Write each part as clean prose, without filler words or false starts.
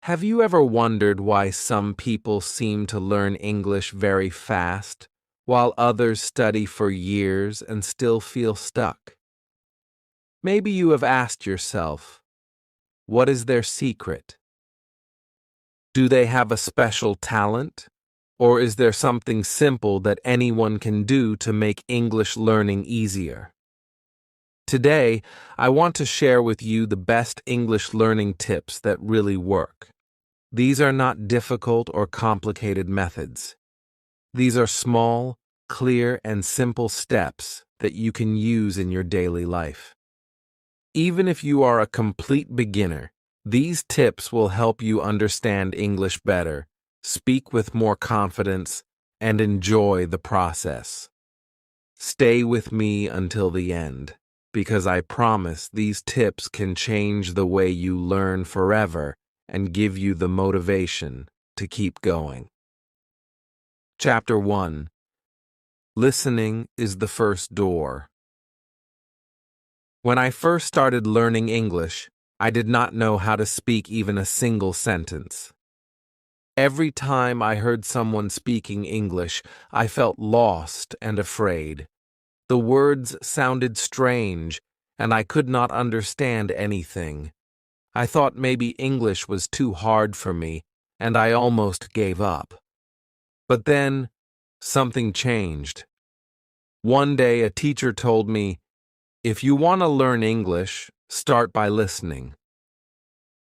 Have you ever wondered why some people seem to learn English very fast, while others study for years and still feel stuck? Maybe you have asked yourself, what is their secret? Do they have a special talent? Or is there something simple that anyone can do to make English learning easier? Today, I want to share with you the best English learning tips that really work. These are not difficult or complicated methods. These are small, clear, and simple steps that you can use in your daily life. Even if you are a complete beginner, these tips will help you understand English better, speak with more confidence, and enjoy the process. Stay with me until the end, because I promise these tips can change the way you learn forever and give you the motivation to keep going. Chapter 1. Listening is the first door. When I first started learning English, I did not know how to speak even a single sentence. Every time I heard someone speaking English, I felt lost and afraid. The words sounded strange, and I could not understand anything. I thought maybe English was too hard for me, and I almost gave up. But then, something changed. One day, a teacher told me, "If you want to learn English, start by listening."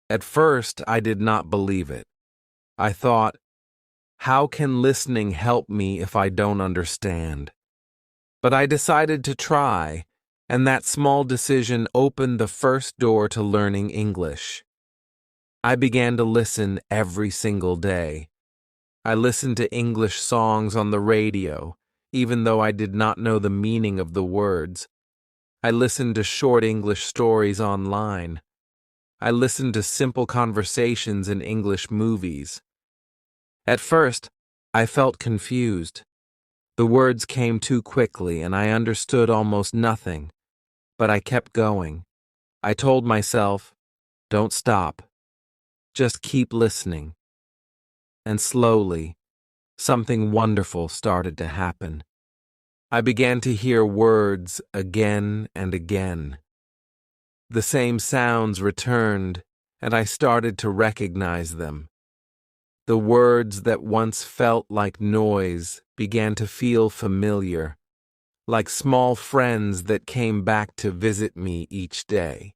At first, I did not believe it. I thought, how can listening help me if I don't understand? But I decided to try, and that small decision opened the first door to learning English. I began to listen every single day. I listened to English songs on the radio, even though I did not know the meaning of the words. I listened to short English stories online. I listened to simple conversations in English movies. At first, I felt confused. The words came too quickly and I understood almost nothing. But I kept going. I told myself, don't stop. Just keep listening. And slowly, something wonderful started to happen. I began to hear words again and again. The same sounds returned, and I started to recognize them. The words that once felt like noise began to feel familiar, like small friends that came back to visit me each day.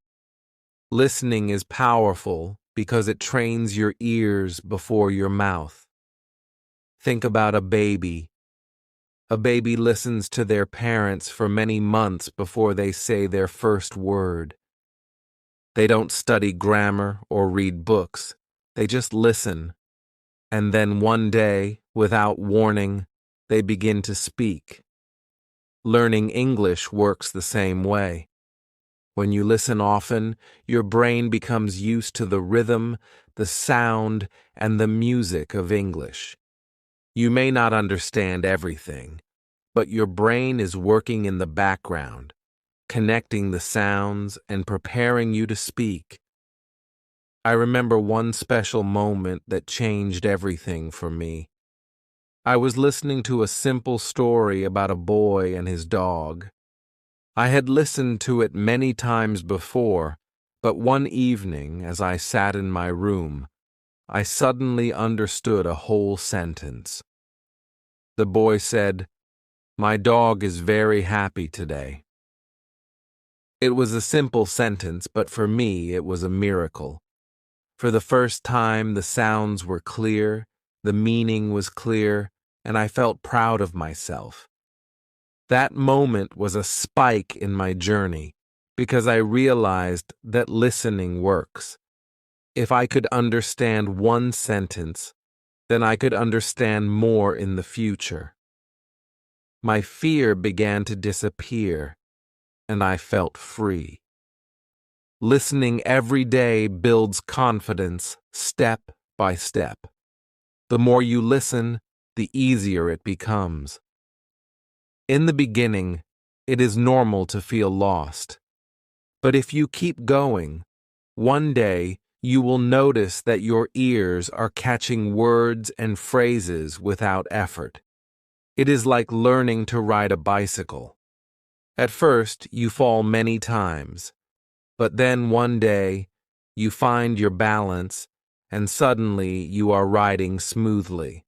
Listening is powerful because it trains your ears before your mouth. Think about a baby. A baby listens to their parents for many months before they say their first word. They don't study grammar or read books. They just listen. And then one day, without warning, they begin to speak. Learning English works the same way. When you listen often, your brain becomes used to the rhythm, the sound, and the music of English. You may not understand everything, but your brain is working in the background, connecting the sounds and preparing you to speak. I remember one special moment that changed everything for me. I was listening to a simple story about a boy and his dog. I had listened to it many times before, but one evening, as I sat in my room, I suddenly understood a whole sentence. The boy said, "My dog is very happy today." It was a simple sentence, but for me it was a miracle. For the first time, the sounds were clear, the meaning was clear, and I felt proud of myself. That moment was a spike in my journey because I realized that listening works. If I could understand one sentence, then I could understand more in the future. My fear began to disappear, and I felt free. Listening every day builds confidence step by step. The more you listen, the easier it becomes. In the beginning, it is normal to feel lost. But if you keep going, one day you will notice that your ears are catching words and phrases without effort. It is like learning to ride a bicycle. At first, you fall many times, but then one day, you find your balance, and suddenly you are riding smoothly.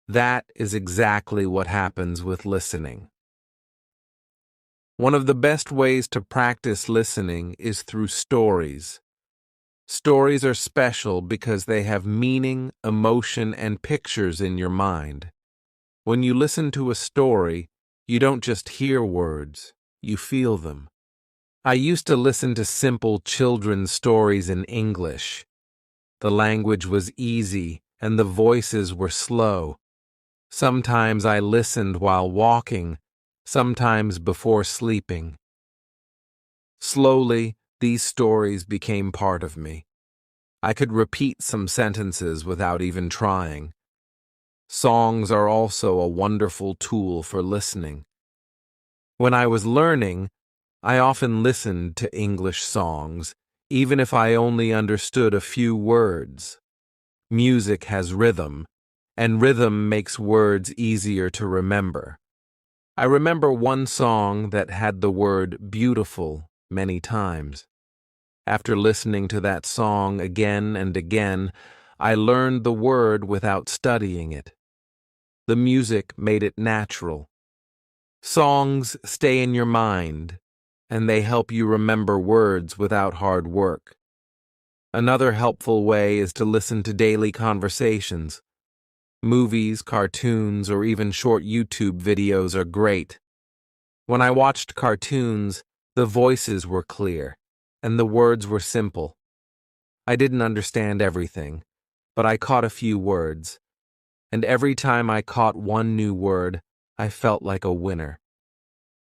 That is exactly what happens with listening. One of the best ways to practice listening is through stories. Stories are special because they have meaning, emotion, and pictures in your mind. When you listen to a story, you don't just hear words, you feel them. I used to listen to simple children's stories in English. The language was easy and the voices were slow. Sometimes I listened while walking, sometimes before sleeping. Slowly, these stories became part of me. I could repeat some sentences without even trying. Songs are also a wonderful tool for listening. When I was learning, I often listened to English songs, even if I only understood a few words. Music has rhythm, and rhythm makes words easier to remember. I remember one song that had the word beautiful many times. After listening to that song again and again, I learned the word without studying it. The music made it natural. Songs stay in your mind, and they help you remember words without hard work. Another helpful way is to listen to daily conversations. Movies, cartoons, or even short YouTube videos are great. When I watched cartoons, the voices were clear, and the words were simple. I didn't understand everything, but I caught a few words, and every time I caught one new word, I felt like a winner.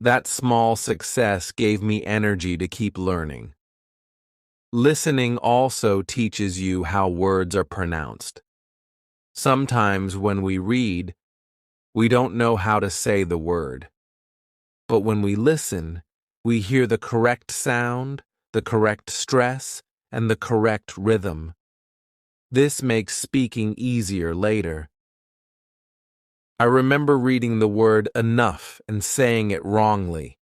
That small success gave me energy to keep learning. Listening also teaches you how words are pronounced. Sometimes when we read, we don't know how to say the word. But when we listen, we hear the correct sound, the correct stress, and the correct rhythm. This makes speaking easier later. I remember reading the word enough and saying it wrongly.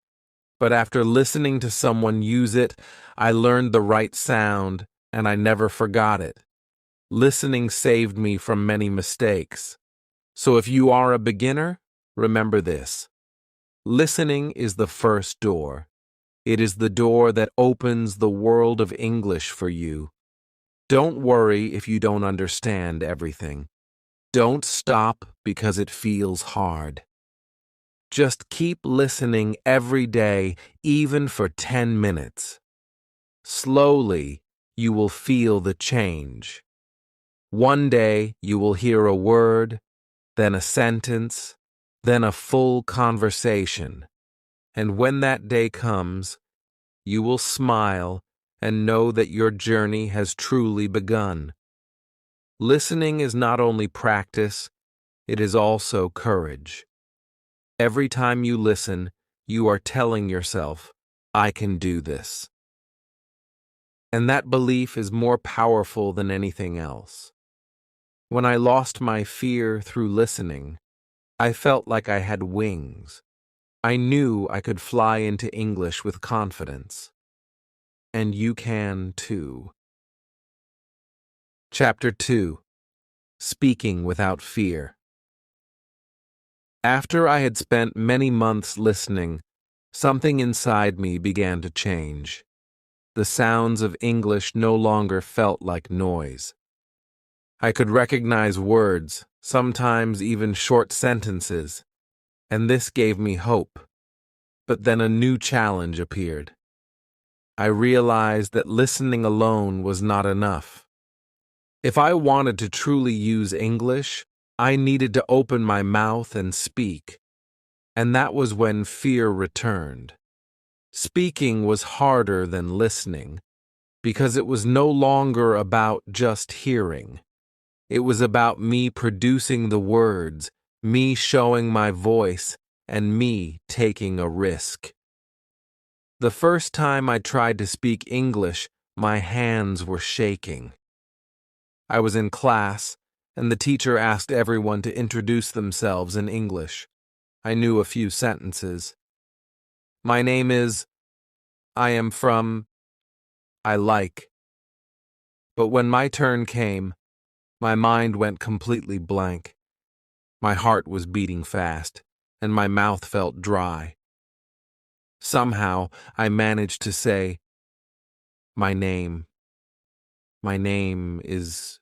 But after listening to someone use it, I learned the right sound, and I never forgot it. Listening saved me from many mistakes. So if you are a beginner, remember this. Listening is the first door. It is the door that opens the world of English for you. Don't worry if you don't understand everything. Don't stop because it feels hard. Just keep listening every day, even for 10 minutes. Slowly, you will feel the change. One day, you will hear a word, then a sentence, then a full conversation. And when that day comes, you will smile and know that your journey has truly begun. Listening is not only practice, it is also courage. Every time you listen, you are telling yourself, I can do this. And that belief is more powerful than anything else. When I lost my fear through listening, I felt like I had wings. I knew I could fly into English with confidence. And you can too. Chapter 2. Speaking Without Fear. After I had spent many months listening, something inside me began to change. The sounds of English no longer felt like noise. I could recognize words, sometimes even short sentences, and this gave me hope. But then a new challenge appeared. I realized that listening alone was not enough. If I wanted to truly use English, I needed to open my mouth and speak. And that was when fear returned. Speaking was harder than listening, because it was no longer about just hearing. It was about me producing the words, me showing my voice, and me taking a risk. The first time I tried to speak English My hands were shaking. I was in class, and the teacher asked everyone to introduce themselves in English. I knew a few sentences. My name is, I am from, I like. But when my turn came, my mind went completely blank. My heart was beating fast, and my mouth felt dry. Somehow, I managed to say, My name is,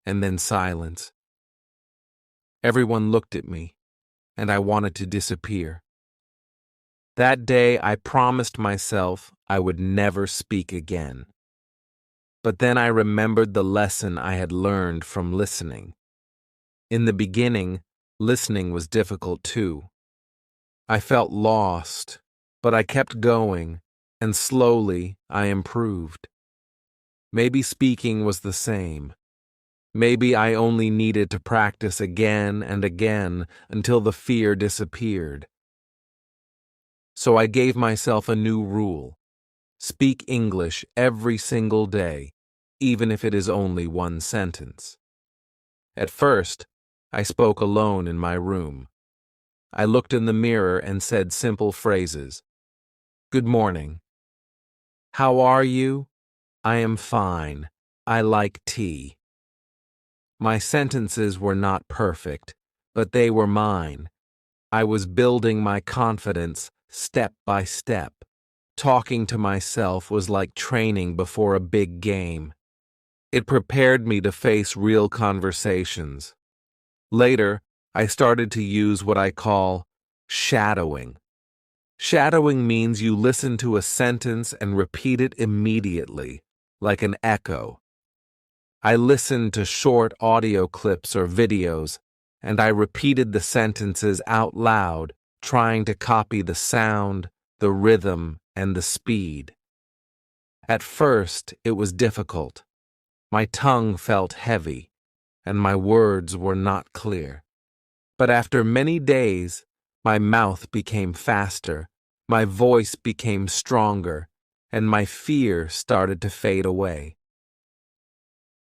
and then silence. Everyone looked at me, and I wanted to disappear. That day, I promised myself I would never speak again. But then I remembered the lesson I had learned from listening. In the beginning, listening was difficult too. I felt lost, but I kept going, and slowly I improved. Maybe speaking was the same. Maybe I only needed to practice again and again until the fear disappeared. So I gave myself a new rule. Speak English every single day, even if it is only one sentence. At first, I spoke alone in my room. I looked in the mirror and said simple phrases. Good morning. How are you? I am fine. I like tea. My sentences were not perfect, but they were mine. I was building my confidence step by step. Talking to myself was like training before a big game. It prepared me to face real conversations. Later, I started to use what I call shadowing. Shadowing means you listen to a sentence and repeat it immediately, like an echo. I listened to short audio clips or videos, and I repeated the sentences out loud, trying to copy the sound, the rhythm, and the speed. At first, it was difficult. My tongue felt heavy, and my words were not clear. But after many days, my mouth became faster, my voice became stronger, and my fear started to fade away.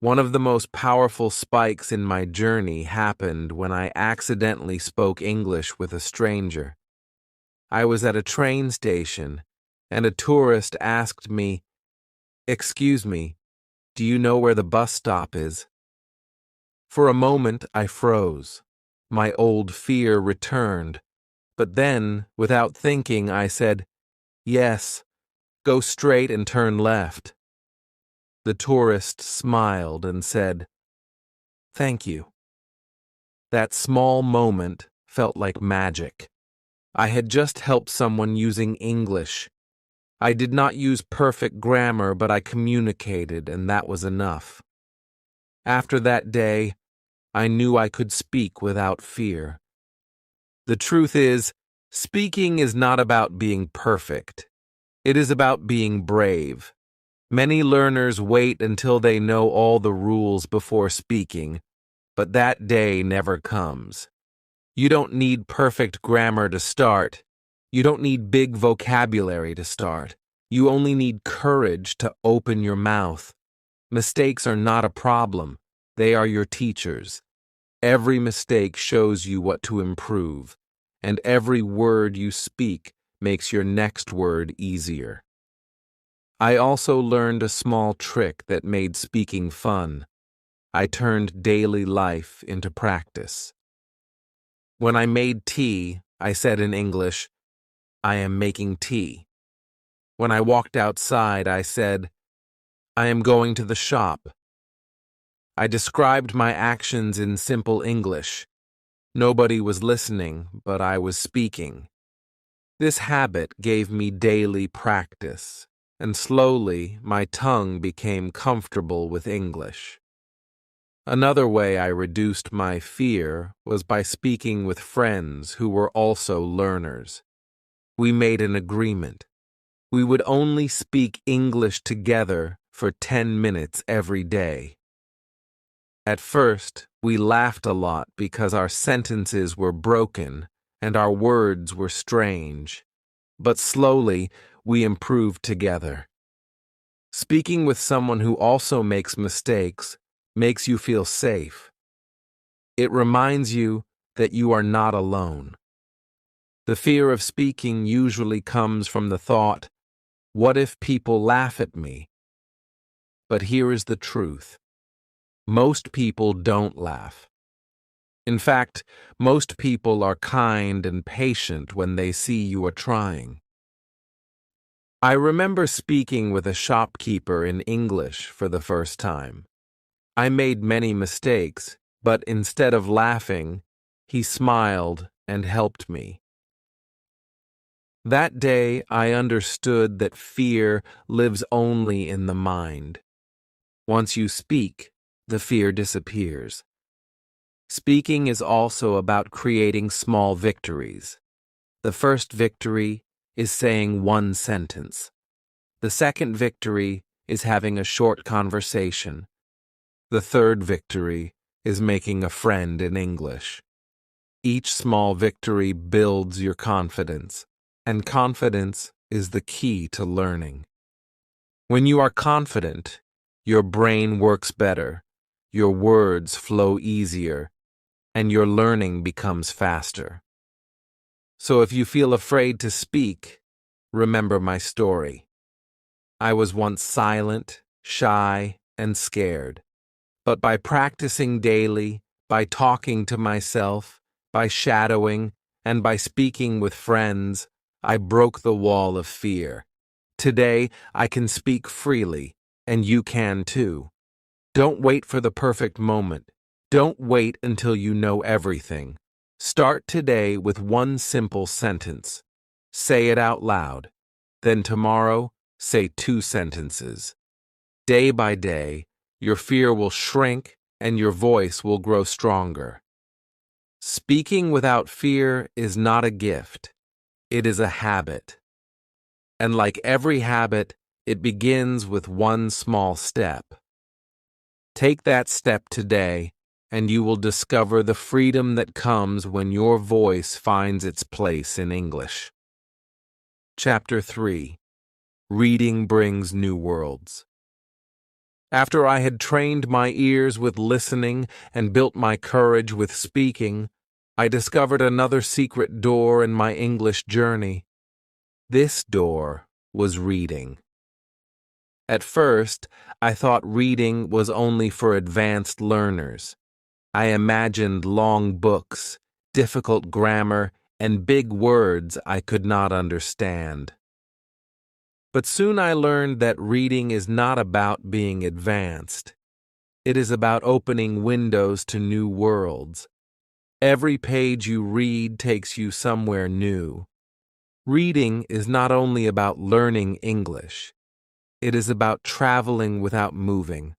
One of the most powerful spikes in my journey happened when I accidentally spoke English with a stranger. I was at a train station, and a tourist asked me, "Excuse me, do you know where the bus stop is?" For a moment, I froze. My old fear returned. But then, without thinking, I said, "Yes, go straight and turn left." The tourist smiled and said, "Thank you." That small moment felt like magic. I had just helped someone using English. I did not use perfect grammar, but I communicated, and that was enough. After that day, I knew I could speak without fear. The truth is, speaking is not about being perfect. It is about being brave. Many learners wait until they know all the rules before speaking, but that day never comes. You don't need perfect grammar to start. You don't need big vocabulary to start. You only need courage to open your mouth. Mistakes are not a problem. They are your teachers. Every mistake shows you what to improve, and every word you speak makes your next word easier. I also learned a small trick that made speaking fun. I turned daily life into practice. When I made tea, I said in English, "I am making tea." When I walked outside, I said, "I am going to the shop." I described my actions in simple English. Nobody was listening, but I was speaking. This habit gave me daily practice, and slowly my tongue became comfortable with English. Another way I reduced my fear was by speaking with friends who were also learners. We made an agreement. We would only speak English together for 10 minutes every day. At first, we laughed a lot because our sentences were broken and our words were strange. But slowly, we improved together. Speaking with someone who also makes mistakes makes you feel safe. It reminds you that you are not alone. The fear of speaking usually comes from the thought, what if people laugh at me? But here is the truth. Most people don't laugh. In fact, most people are kind and patient when they see you are trying. I remember speaking with a shopkeeper in English for the first time. I made many mistakes, but instead of laughing, he smiled and helped me. That day, I understood that fear lives only in the mind. Once you speak, the fear disappears. Speaking is also about creating small victories. The first victory is saying one sentence. The second victory is having a short conversation. The third victory is making a friend in English. Each small victory builds your confidence, and confidence is the key to learning. When you are confident, your brain works better, your words flow easier, and your learning becomes faster. So if you feel afraid to speak, remember my story. I was once silent, shy, and scared. But by practicing daily, by talking to myself, by shadowing, and by speaking with friends, I broke the wall of fear. Today, I can speak freely, and you can too. Don't wait for the perfect moment. Don't wait until you know everything. Start today with one simple sentence. Say it out loud. Then tomorrow, say 2 sentences. Day by day, your fear will shrink and your voice will grow stronger. Speaking without fear is not a gift. It is a habit. And like every habit, it begins with one small step. Take that step today, and you will discover the freedom that comes when your voice finds its place in English. Chapter 3. Reading Brings New Worlds. After I had trained my ears with listening and built my courage with speaking, I discovered another secret door in my English journey. This door was reading. At first, I thought reading was only for advanced learners. I imagined long books, difficult grammar, and big words I could not understand. But soon I learned that reading is not about being advanced. It is about opening windows to new worlds. Every page you read takes you somewhere new. Reading is not only about learning English. It is about traveling without moving.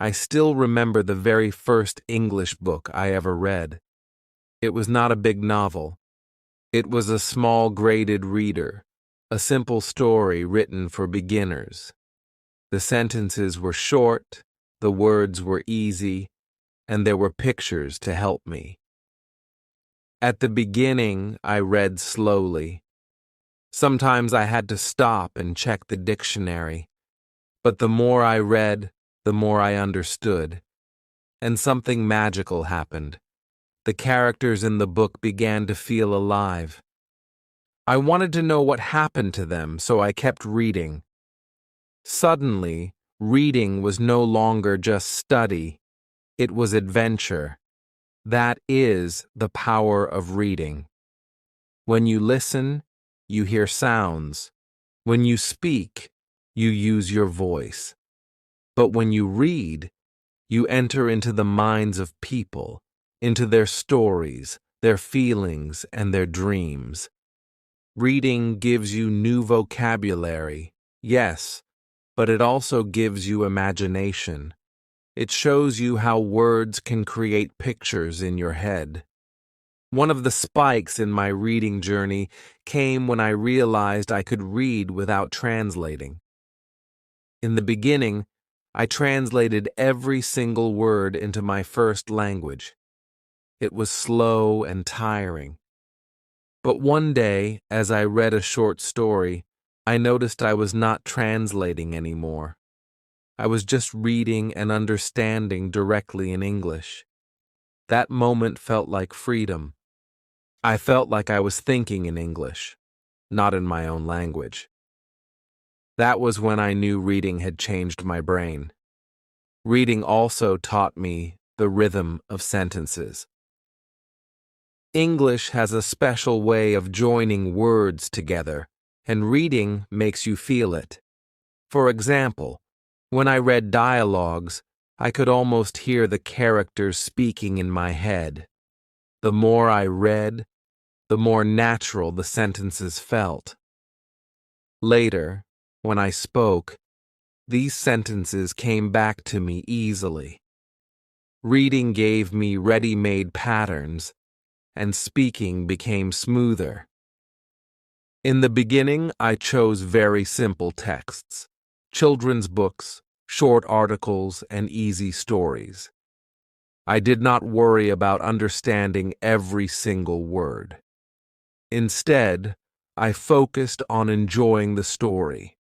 I still remember the very first English book I ever read. It was not a big novel. It was a small graded reader, a simple story written for beginners. The sentences were short, the words were easy, and there were pictures to help me. At the beginning, I read slowly. Sometimes I had to stop and check the dictionary. But the more I read, the more I understood. And something magical happened. The characters in the book began to feel alive. I wanted to know what happened to them, so I kept reading. Suddenly, reading was no longer just study. It was adventure. That is the power of reading. When you listen, you hear sounds. When you speak, you use your voice. But when you read, you enter into the minds of people, into their stories, their feelings, and their dreams. Reading gives you new vocabulary, yes, but it also gives you imagination. It shows you how words can create pictures in your head. One of the spikes in my reading journey came when I realized I could read without translating. In the beginning, I translated every single word into my first language. It was slow and tiring. But one day, as I read a short story, I noticed I was not translating anymore. I was just reading and understanding directly in English. That moment felt like freedom. I felt like I was thinking in English, not in my own language. That was when I knew reading had changed my brain. Reading also taught me the rhythm of sentences. English has a special way of joining words together, and reading makes you feel it. For example, when I read dialogues, I could almost hear the characters speaking in my head. The more I read, the more natural the sentences felt. Later, when I spoke, these sentences came back to me easily. Reading gave me ready-made patterns, and speaking became smoother. In the beginning, I chose very simple texts, children's books, short articles, and easy stories. I did not worry about understanding every single word. Instead, I focused on enjoying the story.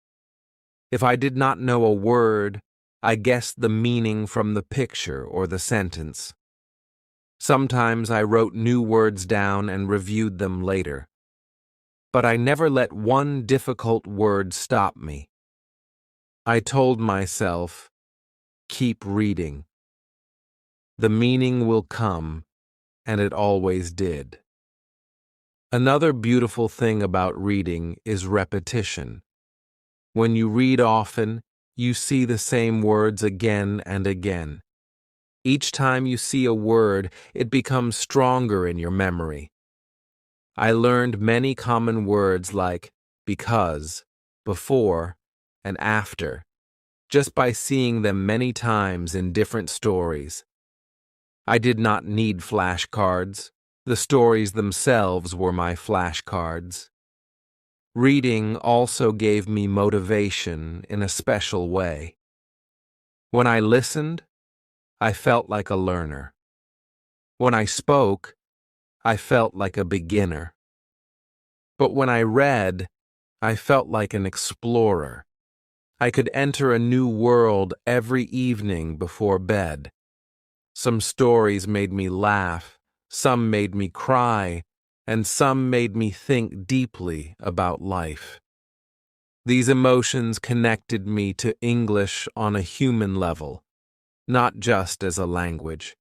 If I did not know a word, I guessed the meaning from the picture or the sentence. Sometimes I wrote new words down and reviewed them later. But I never let one difficult word stop me. I told myself, keep reading. The meaning will come, and it always did. Another beautiful thing about reading is repetition. When you read often, you see the same words again and again. Each time you see a word, it becomes stronger in your memory. I learned many common words like because, before, and after, just by seeing them many times in different stories. I did not need flashcards. The stories themselves were my flashcards. Reading also gave me motivation in a special way. When I listened, I felt like a learner. When I spoke, I felt like a beginner. But when I read, I felt like an explorer. I could enter a new world every evening before bed. Some stories made me laugh, some made me cry, and some made me think deeply about life. These emotions connected me to English on a human level, not just as a language.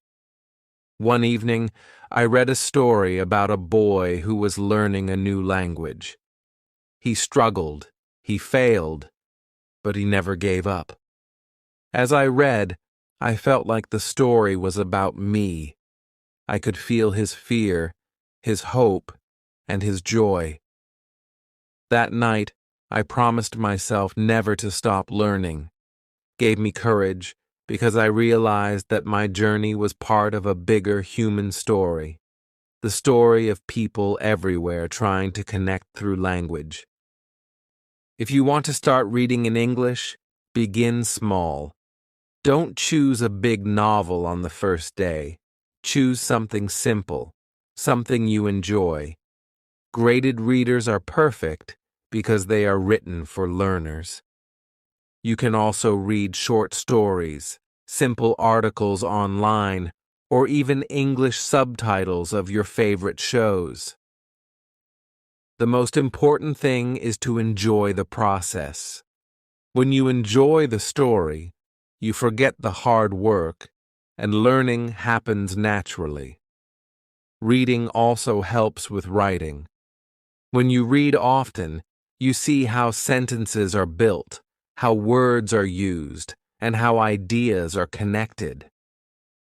One evening, I read a story about a boy who was learning a new language. He struggled, he failed, but he never gave up. As I read, I felt like the story was about me. I could feel his fear, his hope, and his joy. That night, I promised myself never to stop learning. Gave me courage because I realized that my journey was part of a bigger human story, the story of people everywhere trying to connect through language. If you want to start reading in English, begin small. Don't choose a big novel on the first day. Choose something simple, something you enjoy. Graded readers are perfect because they are written for learners. You can also read short stories, simple articles online, or even English subtitles of your favorite shows. The most important thing is to enjoy the process. When you enjoy the story, you forget the hard work, and learning happens naturally. Reading also helps with writing. When you read often, you see how sentences are built, how words are used, and how ideas are connected.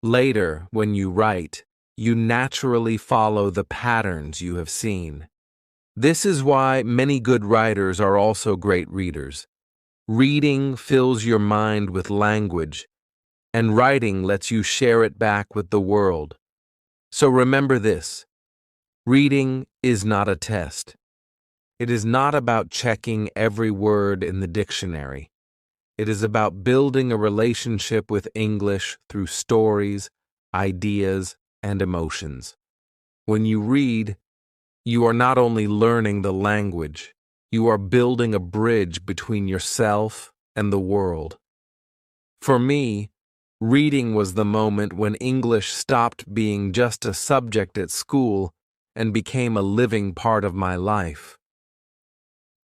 Later, when you write, you naturally follow the patterns you have seen. This is why many good writers are also great readers. Reading fills your mind with language, and writing lets you share it back with the world. So remember this: reading is not a test. It is not about checking every word in the dictionary. It is about building a relationship with English through stories, ideas, and emotions. When you read, you are not only learning the language, You are building a bridge between yourself and the world. For me, reading was the moment when English stopped being just a subject at school and became a living part of my life.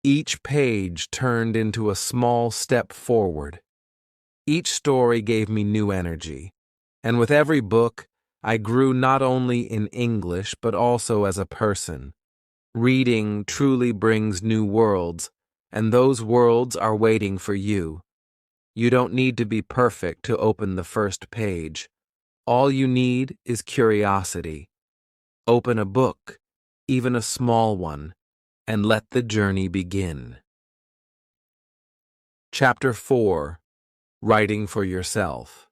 Each page turned into a small step forward. Each story gave me new energy, and with every book, I grew not only in English but also as a person. Reading truly brings new worlds, and those worlds are waiting for you. You don't need to be perfect to open the first page. All you need is curiosity. Open a book, even a small one, and let the journey begin. Chapter 4: Writing for Yourself.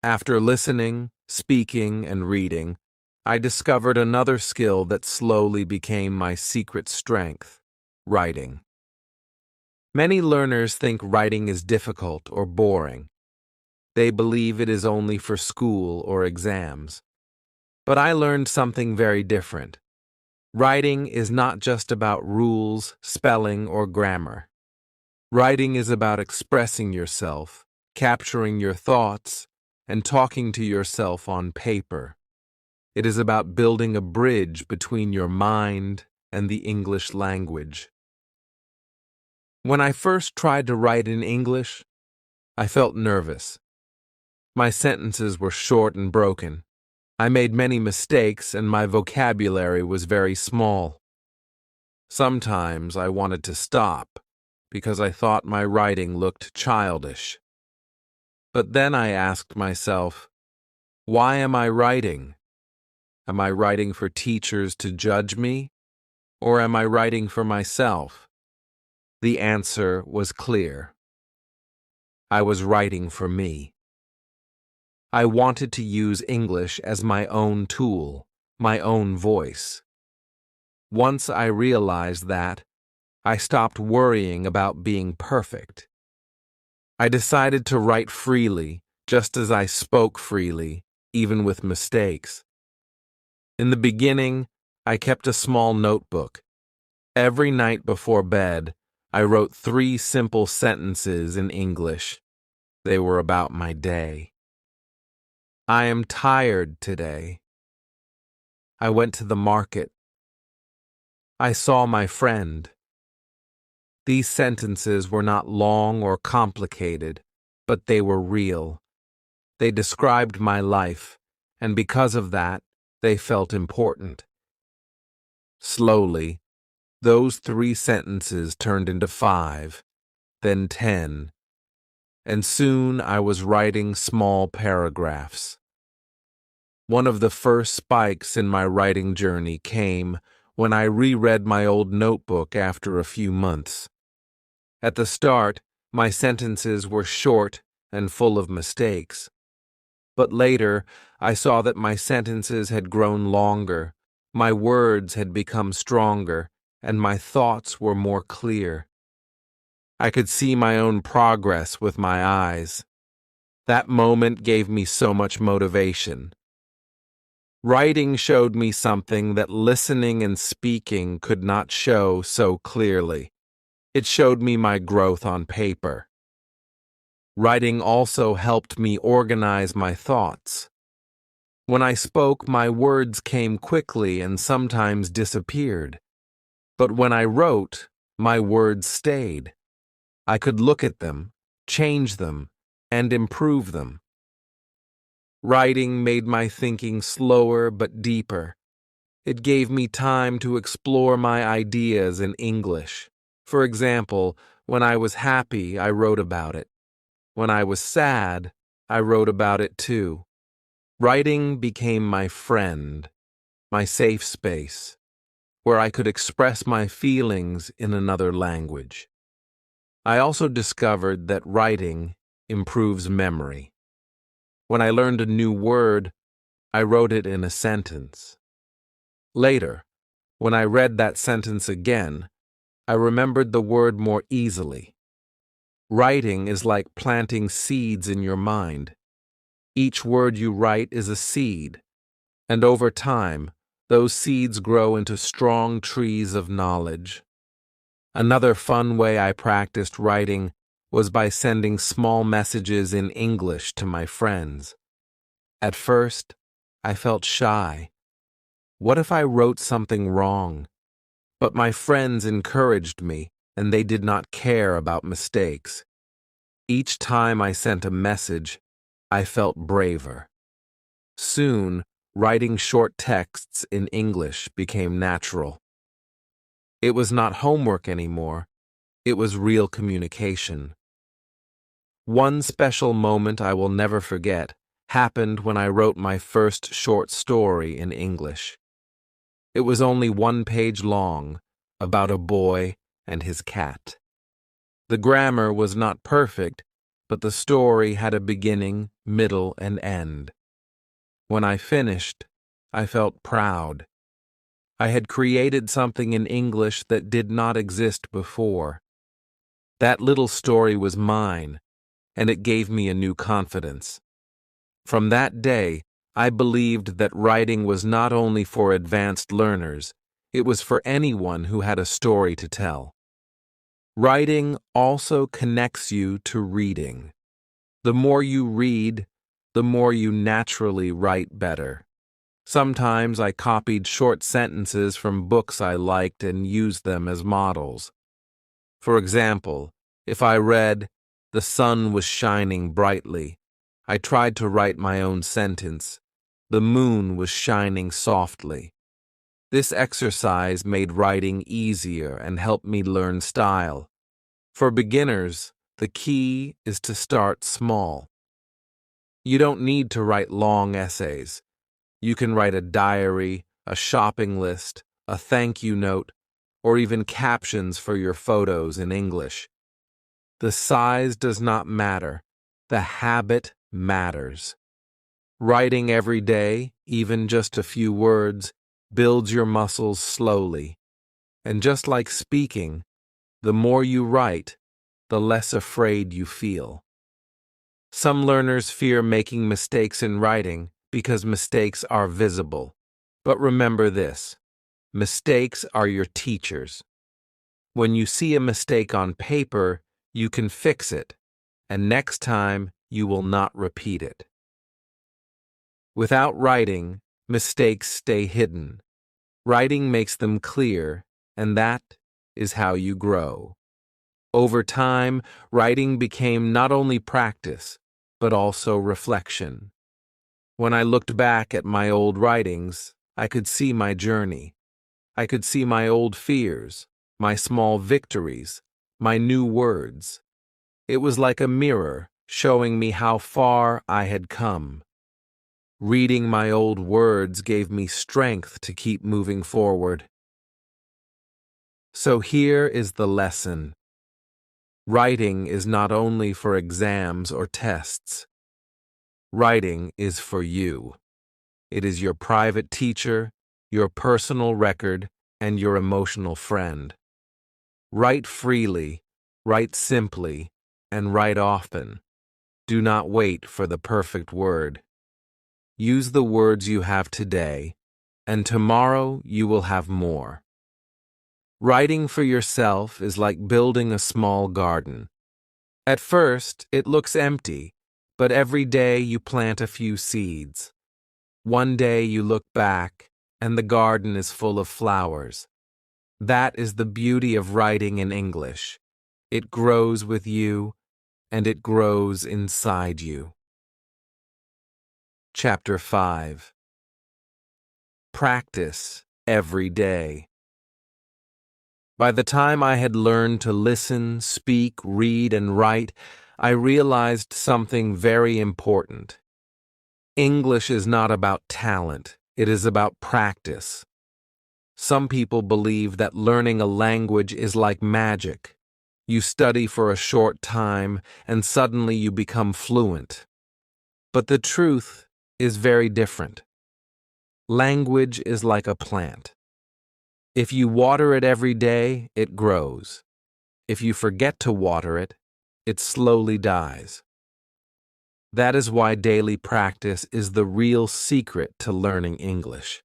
After listening, speaking, and reading, I discovered another skill that slowly became my secret strength: writing. Many learners think writing is difficult or boring. They believe it is only for school or exams. But I learned something very different. Writing is not just about rules, spelling, or grammar. Writing is about expressing yourself, capturing your thoughts, and talking to yourself on paper. It is about building a bridge between your mind and the English language. When I first tried to write in English, I felt nervous. My sentences were short and broken. I made many mistakes and my vocabulary was very small. Sometimes I wanted to stop because I thought my writing looked childish. But then I asked myself, why am I writing? Am I writing for teachers to judge me? Or am I writing for myself? The answer was clear. I was writing for me. I wanted to use English as my own tool, my own voice. Once I realized that, I stopped worrying about being perfect. I decided to write freely, just as I spoke freely, even with mistakes. In the beginning, I kept a small notebook. Every night before bed, I wrote 3 simple sentences in English. They were about my day. I am tired today. I went to the market. I saw my friend. These sentences were not long or complicated, but they were real. They described my life, and because of that, they felt important. Slowly, those 3 sentences turned into 5, then 10, and soon I was writing small paragraphs. One of the first spikes in my writing journey came when I reread my old notebook after a few months. At the start, my sentences were short and full of mistakes. But later, I saw that my sentences had grown longer, my words had become stronger, and my thoughts were more clear. I could see my own progress with my eyes. That moment gave me so much motivation. Writing showed me something that listening and speaking could not show so clearly. It showed me my growth on paper. Writing also helped me organize my thoughts. When I spoke, my words came quickly and sometimes disappeared. But when I wrote, my words stayed. I could look at them, change them, and improve them. Writing made my thinking slower but deeper. It gave me time to explore my ideas in English. For example, when I was happy, I wrote about it. When I was sad, I wrote about it too. Writing became my friend, my safe space, where I could express my feelings in another language. I also discovered that writing improves memory. When I learned a new word, I wrote it in a sentence. Later, when I read that sentence again, I remembered the word more easily. Writing is like planting seeds in your mind. Each word you write is a seed, and over time, those seeds grow into strong trees of knowledge. Another fun way I practiced writing was by sending small messages in English to my friends. At first, I felt shy. What if I wrote something wrong? But my friends encouraged me, and they did not care about mistakes. Each time I sent a message, I felt braver. Soon, writing short texts in English became natural. It was not homework anymore. It was real communication. One special moment I will never forget happened when I wrote my first short story in English. It was only 1 page long, about a boy and his cat. The grammar was not perfect, but the story had a beginning, middle, and end. When I finished, I felt proud. I had created something in English that did not exist before. That little story was mine, and it gave me a new confidence. From that day, I believed that writing was not only for advanced learners, it was for anyone who had a story to tell. Writing also connects you to reading. The more you read, the more you naturally write better. Sometimes I copied short sentences from books I liked and used them as models. For example, if I read, "The sun was shining brightly," I tried to write my own sentence, "The moon was shining softly." This exercise made writing easier and helped me learn style. For beginners, the key is to start small. You don't need to write long essays. You can write a diary, a shopping list, a thank you note, or even captions for your photos in English. The size does not matter. The habit matters. Writing every day, even just a few words, builds your muscles slowly. And just like speaking, the more you write, the less afraid you feel. Some learners fear making mistakes in writing because mistakes are visible. But remember this: mistakes are your teachers. When you see a mistake on paper, you can fix it, and next time you will not repeat it. Without writing, mistakes stay hidden. Writing makes them clear, and that is how you grow. Over time, writing became not only practice, but also reflection. When I looked back at my old writings, I could see my journey. I could see my old fears, my small victories, my new words. It was like a mirror showing me how far I had come. Reading my old words gave me strength to keep moving forward. So here is the lesson. Writing is not only for exams or tests. Writing is for you. It is your private teacher, your personal record, and your emotional friend. Write freely, write simply, and write often. Do not wait for the perfect word. Use the words you have today, and tomorrow you will have more. Writing for yourself is like building a small garden. At first, it looks empty, but every day you plant a few seeds. One day you look back, and the garden is full of flowers. That is the beauty of writing in English. It grows with you, and it grows inside you. Chapter 5. Practice every day. By the time I had learned to listen, speak, read, and write, I realized something very important. English is not about talent, it is about practice. Some people believe that learning a language is like magic. You study for a short time, and suddenly you become fluent. But the truth is very different. Language is like a plant. If you water it every day, it grows. If you forget to water it, it slowly dies. That is why daily practice is the real secret to learning English.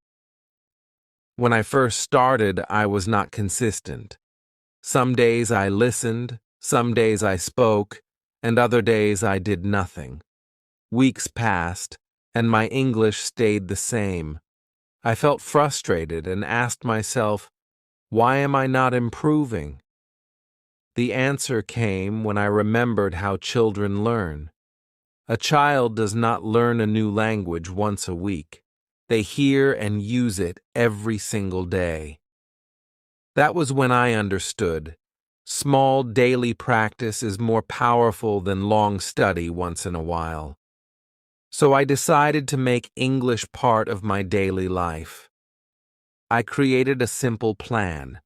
When I first started, I was not consistent. Some days I listened, some days I spoke, and other days I did nothing. Weeks passed, and my English stayed the same. I felt frustrated and asked myself, why am I not improving? The answer came when I remembered how children learn. A child does not learn a new language once a week. They hear and use it every single day. That was when I understood. Small daily practice is more powerful than long study once in a while. So I decided to make English part of my daily life. I created a simple plan.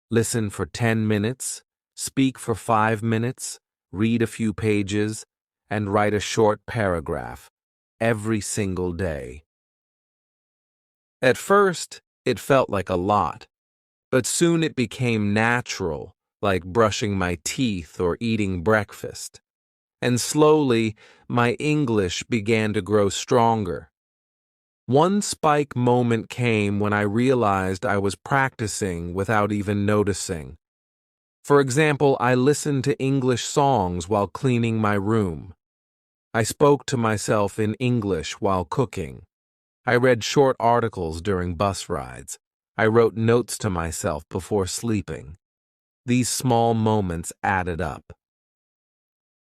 Listen for 10 minutes, speak for 5 minutes, read a few pages, and write a short paragraph every single day. At first, it felt like a lot, but soon it became natural, like brushing my teeth or eating breakfast. And slowly, my English began to grow stronger. One spike moment came when I realized I was practicing without even noticing. For example, I listened to English songs while cleaning my room. I spoke to myself in English while cooking. I read short articles during bus rides. I wrote notes to myself before sleeping. These small moments added up.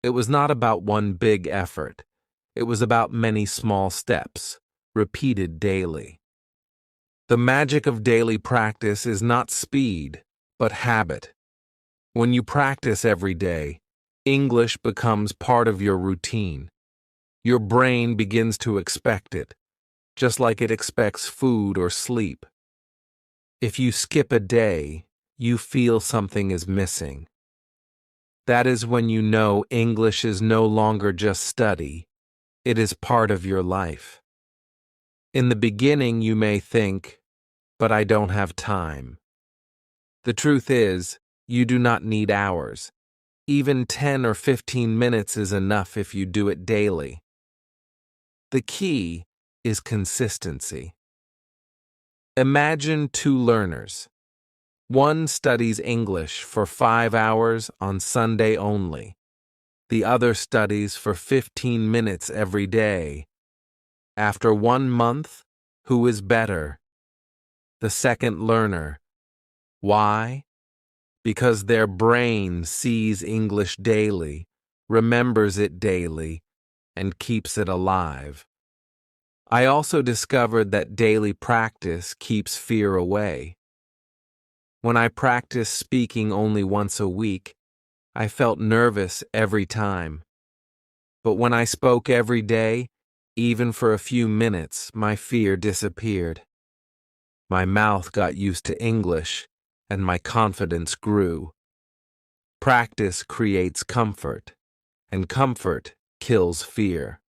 It was not about one big effort. It was about many small steps, repeated daily. The magic of daily practice is not speed, but habit. When you practice every day, English becomes part of your routine. Your brain begins to expect it, just like it expects food or sleep. If you skip a day, you feel something is missing. That is when you know English is no longer just study, it is part of your life. In the beginning, you may think, but I don't have time. The truth is, you do not need hours. Even 10 or 15 minutes is enough if you do it daily. The key is consistency. Imagine two learners. One studies English for 5 hours on Sunday only. The other studies for 15 minutes every day. After 1 month, who is better? The second learner. Why? Because their brain sees English daily, remembers it daily, and keeps it alive. I also discovered that daily practice keeps fear away. When I practiced speaking only once a week, I felt nervous every time. But when I spoke every day, even for a few minutes, my fear disappeared. My mouth got used to English, and my confidence grew. Practice creates comfort, and comfort kills fear.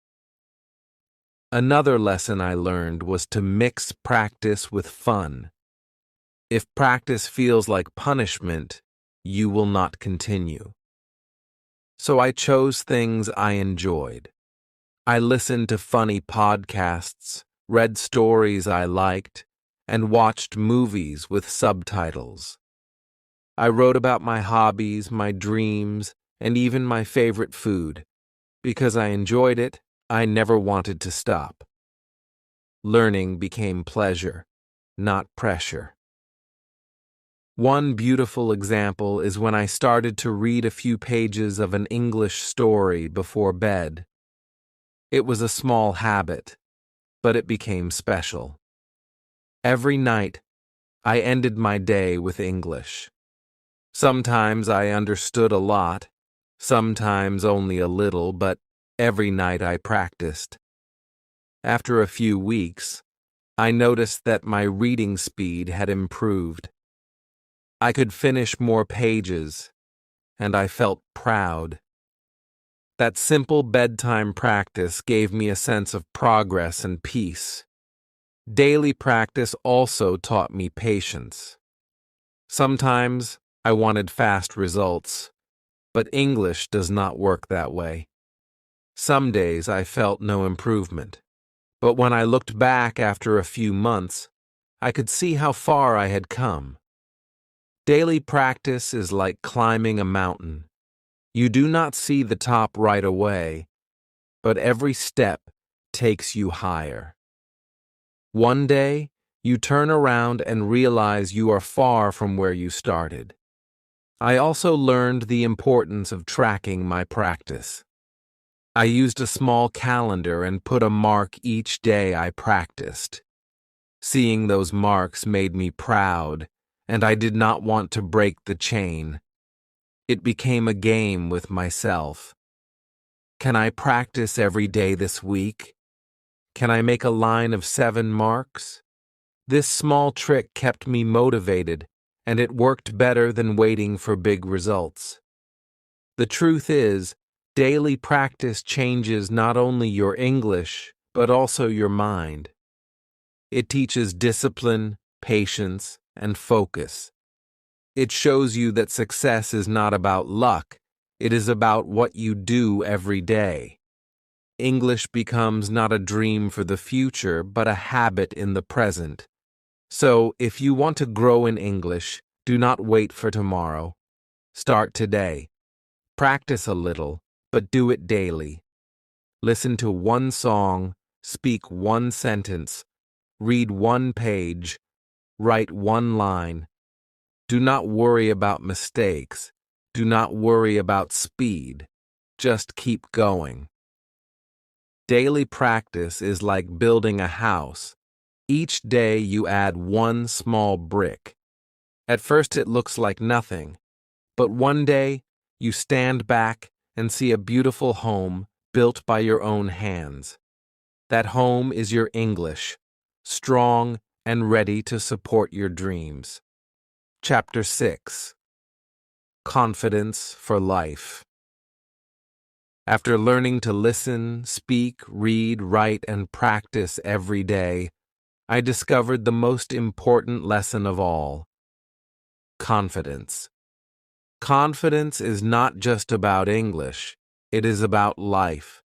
Another lesson I learned was to mix practice with fun. If practice feels like punishment, you will not continue. So I chose things I enjoyed. I listened to funny podcasts, read stories I liked, and watched movies with subtitles. I wrote about my hobbies, my dreams, and even my favorite food. Because I enjoyed it, I never wanted to stop. Learning became pleasure, not pressure. One beautiful example is when I started to read a few pages of an English story before bed. It was a small habit, but it became special. Every night, I ended my day with English. Sometimes I understood a lot, sometimes only a little, but every night I practiced. After a few weeks, I noticed that my reading speed had improved. I could finish more pages, and I felt proud. That simple bedtime practice gave me a sense of progress and peace. Daily practice also taught me patience. Sometimes I wanted fast results, but English does not work that way. Some days I felt no improvement, but when I looked back after a few months, I could see how far I had come. Daily practice is like climbing a mountain. You do not see the top right away, but every step takes you higher. One day, you turn around and realize you are far from where you started. I also learned the importance of tracking my practice. I used a small calendar and put a mark each day I practiced. Seeing those marks made me proud, and I did not want to break the chain. It became a game with myself. Can I practice every day this week? Can I make a line of 7 marks? This small trick kept me motivated, and it worked better than waiting for big results. The truth is, daily practice changes not only your English, but also your mind. It teaches discipline, patience, and focus. It shows you that success is not about luck, it is about what you do every day. English becomes not a dream for the future, but a habit in the present. So, if you want to grow in English, do not wait for tomorrow. Start today. Practice a little, but do it daily. Listen to one song, speak one sentence, read one page, write one line. Do not worry about mistakes. Do not worry about speed. Just keep going. Daily practice is like building a house. Each day you add one small brick. At first it looks like nothing, but one day you stand back and see a beautiful home built by your own hands. That home is your English, strong and ready to support your dreams. Chapter 6. Confidence for Life. After learning to listen, speak, read, write, and practice every day, I discovered the most important lesson of all: confidence. Confidence is not just about English, it is about life.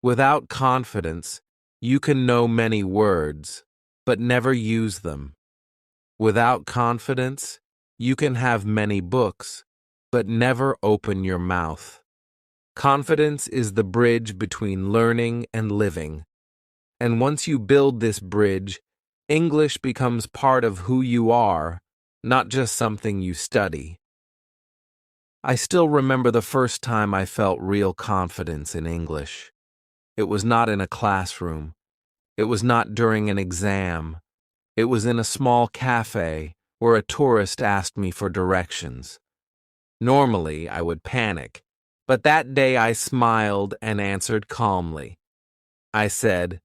Without confidence, you can know many words, but never use them. Without confidence, you can have many books, but never open your mouth. Confidence is the bridge between learning and living. And once you build this bridge, English becomes part of who you are, not just something you study. I still remember the first time I felt real confidence in English. It was not in a classroom. It was not during an exam. It was in a small cafe where a tourist asked me for directions. Normally, I would panic, but that day I smiled and answered calmly. I said,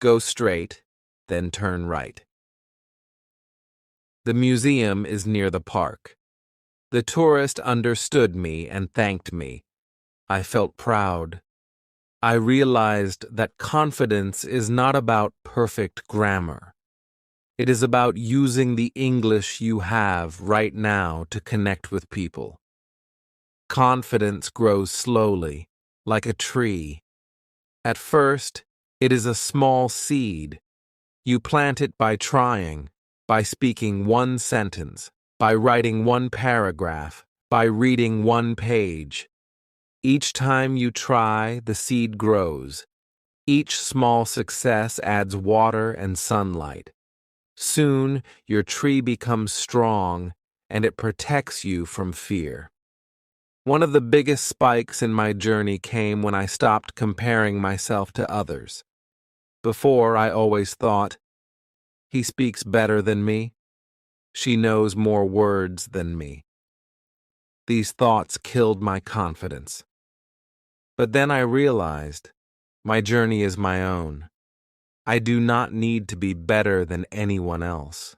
"Go straight, then turn right." The museum is near the park. The tourist understood me and thanked me. I felt proud. I realized that confidence is not about perfect grammar. It is about using the English you have right now to connect with people. Confidence grows slowly, like a tree. At first, it is a small seed. You plant it by trying, by speaking one sentence, by writing one paragraph, by reading one page. Each time you try, the seed grows. Each small success adds water and sunlight. Soon, your tree becomes strong, and it protects you from fear. One of the biggest spikes in my journey came when I stopped comparing myself to others. Before, I always thought, "He speaks better than me. She knows more words than me." These thoughts killed my confidence. But then I realized, my journey is my own. I do not need to be better than anyone else.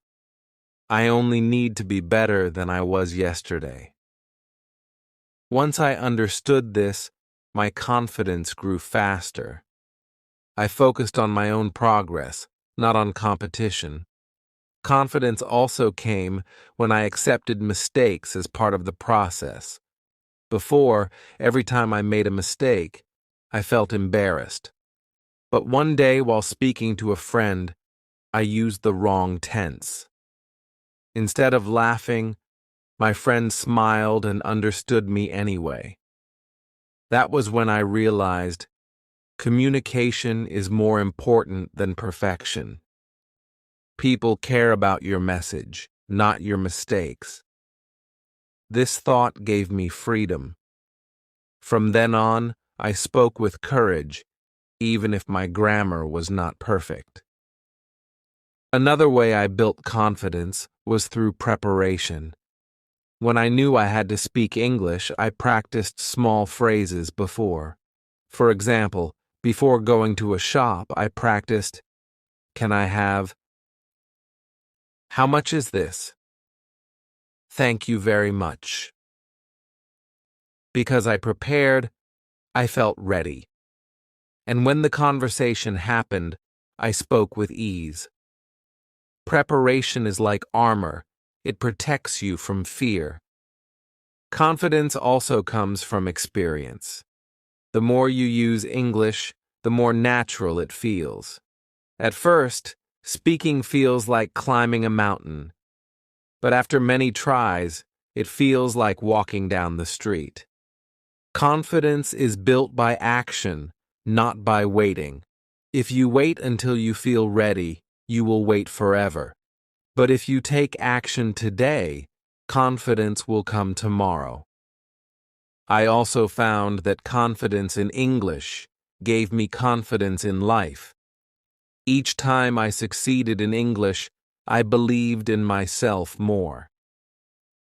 I only need to be better than I was yesterday. Once I understood this, my confidence grew faster. I focused on my own progress, not on competition. Confidence also came when I accepted mistakes as part of the process. Before, every time I made a mistake, I felt embarrassed. But one day, while speaking to a friend, I used the wrong tense. Instead of laughing, My friend smiled and understood me anyway. That was when I realized communication is more important than perfection. People care about your message, not your mistakes. This thought gave me freedom. From then on, I spoke with courage, even if my grammar was not perfect. Another way I built confidence was through preparation. When I knew I had to speak English, I practiced small phrases before. For example, before going to a shop, I practiced, "Can I have? How much is this? Thank you very much." Because I prepared, I felt ready. And when the conversation happened, I spoke with ease. Preparation is like armor. It protects you from fear. Confidence also comes from experience. The more you use English, the more natural it feels. At first, speaking feels like climbing a mountain. But after many tries, it feels like walking down the street. Confidence is built by action, not by waiting. If you wait until you feel ready, you will wait forever. But if you take action today, confidence will come tomorrow. I also found that confidence in English gave me confidence in life. Each time I succeeded in English, I believed in myself more.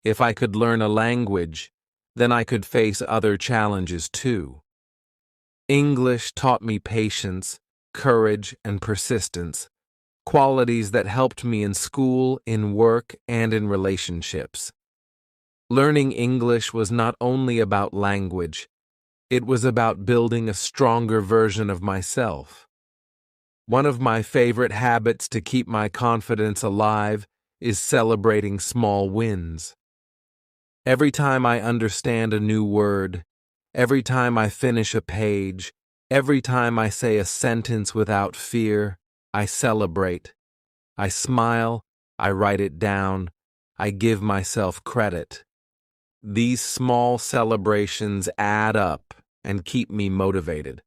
If I could learn a language, then I could face other challenges too. English taught me patience, courage, and persistence, qualities that helped me in school, in work, and in relationships. Learning English was not only about language, it was about building a stronger version of myself. One of my favorite habits to keep my confidence alive is celebrating small wins. Every time I understand a new word, every time I finish a page, every time I say a sentence without fear, I celebrate. I smile, I write it down, I give myself credit. These small celebrations add up and keep me motivated.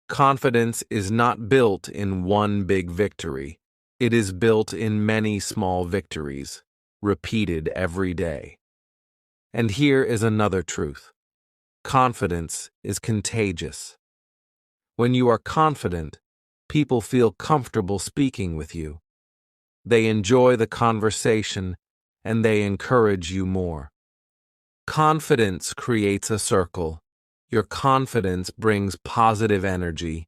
Confidence is not built in one big victory. It is built in many small victories, repeated every day. And here is another truth. Confidence is contagious. When you are confident, people feel comfortable speaking with you. They enjoy the conversation, and they encourage you more. Confidence creates a circle. Your confidence brings positive energy,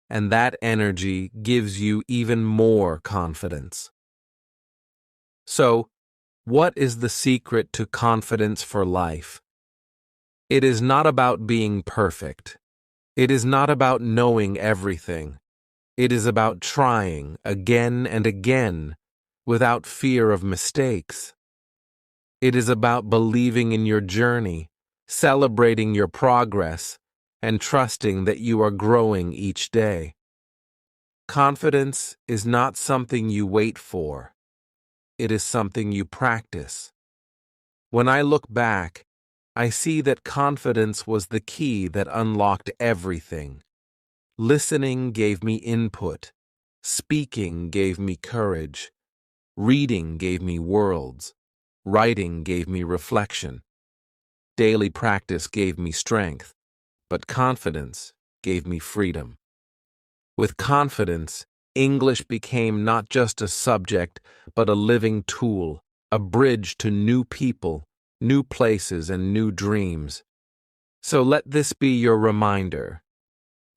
and that energy gives you even more confidence. So, what is the secret to confidence for life? It is not about being perfect. It is not about knowing everything. It is about trying again and again without fear of mistakes. It is about believing in your journey, celebrating your progress, and trusting that you are growing each day. Confidence is not something you wait for. It is something you practice. When I look back, I see that confidence was the key that unlocked everything. Listening gave me input. Speaking gave me courage. Reading gave me worlds. Writing gave me reflection. Daily practice gave me strength, but confidence gave me freedom. With confidence, English became not just a subject, but a living tool, a bridge to new people, new places, and new dreams. So let this be your reminder.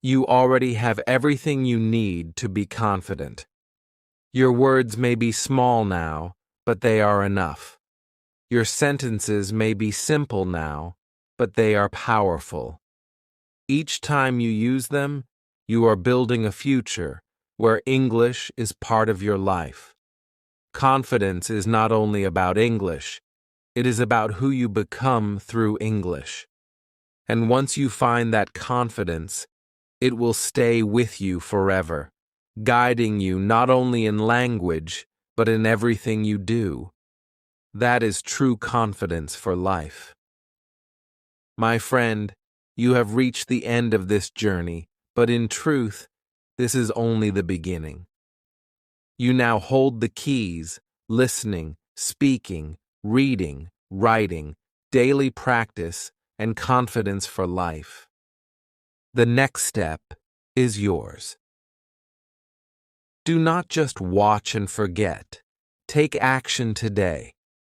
You already have everything you need to be confident. Your words may be small now, but they are enough. Your sentences may be simple now, but they are powerful. Each time you use them, you are building a future where English is part of your life. Confidence is not only about English, it is about who you become through English. And once you find that confidence, it will stay with you forever, guiding you not only in language, but in everything you do. That is true confidence for life. My friend, you have reached the end of this journey, but in truth, this is only the beginning. You now hold the keys: listening, speaking, reading, writing, daily practice, and confidence for life. The next step is yours. Do not just watch and forget. Take action today.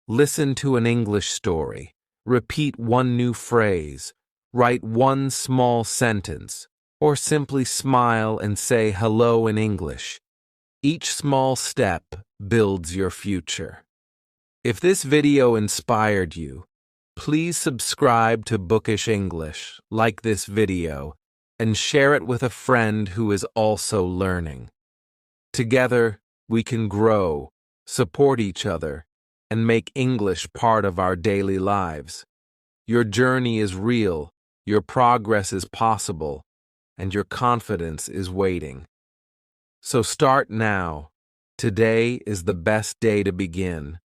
Listen to an English story. Repeat one new phrase. Write one small sentence. Or simply smile and say hello in English. Each small step builds your future. If this video inspired you, please subscribe to Bookish English, like this video, and share it with a friend who is also learning. Together, we can grow, support each other, and make English part of our daily lives. Your journey is real, your progress is possible, and your confidence is waiting. So start now. Today is the best day to begin.